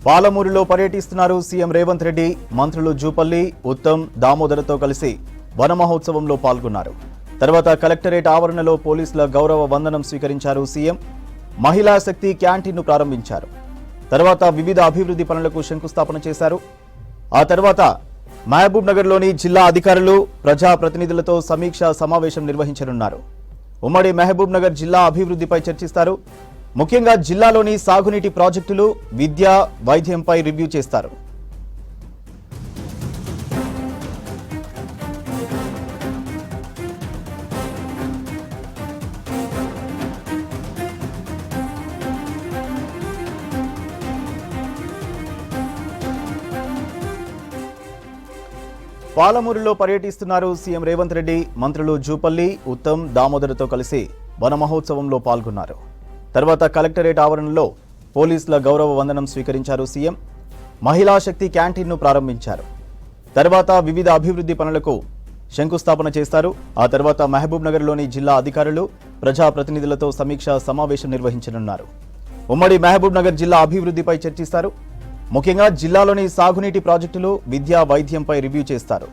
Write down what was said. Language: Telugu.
పాలమూరులో పర్యటిస్తున్నారు సీఎం రేవంత్ రెడ్డి. మంత్రులు జూపల్లి, ఉత్తమ్, దామోదర్తో కలిసి వన మహోత్సవంలో పాల్గొన్నారు. తర్వాత కలెక్టరేట్ ఆవరణలో పోలీసుల గౌరవ వందనం స్వీకరించారు సీఎం. మహిళా శక్తి క్యాంటీన్ను ప్రారంభించారు. తర్వాత వివిధ అభివృద్ధి పనులకు శంకుస్థాపన చేశారు. ఆ తర్వాత మహబూబ్ నగర్లోని జిల్లా అధికారులు, ప్రజాప్రతినిధులతో సమీక్షా సమావేశం నిర్వహించనున్నారు. ఉమ్మడి మహబూబ్ నగర్ జిల్లా అభివృద్ధిపై చర్చిస్తారు. ముఖ్యంగా జిల్లాలోని సాగునీటి ప్రాజెక్టులు, విద్య, వైద్యంపై రివ్యూ చేస్తారు. పాలమూరులో పర్యటిస్తున్నారు సీఎం రేవంత్ రెడ్డి. మంత్రులు జూపల్లి, ఉత్తమ్, దామోదర్తో కలిసి వన మహోత్సవంలో పాల్గొన్నారు. తర్వాత కలెక్టరేట్ ఆవరణలో పోలీసుల గౌరవ వందనం స్వీకరించారు సీఎం. మహిళా శక్తి క్యాంటీన్ను ప్రారంభించారు. తర్వాత వివిధ అభివృద్ధి పనులకు శంకుస్థాపన చేస్తారు. ఆ తర్వాత మహబూబ్ నగర్లోని జిల్లా అధికారులు, ప్రజాప్రతినిధులతో సమీక్షా సమావేశం నిర్వహించనున్నారు. ఉమ్మడి మహబూబ్ నగర్ జిల్లా అభివృద్ధిపై చర్చిస్తారు. ముఖ్యంగా జిల్లాలోని సాగునీటి ప్రాజెక్టులు, విద్యా, వైద్యంపై రివ్యూ చేస్తారు.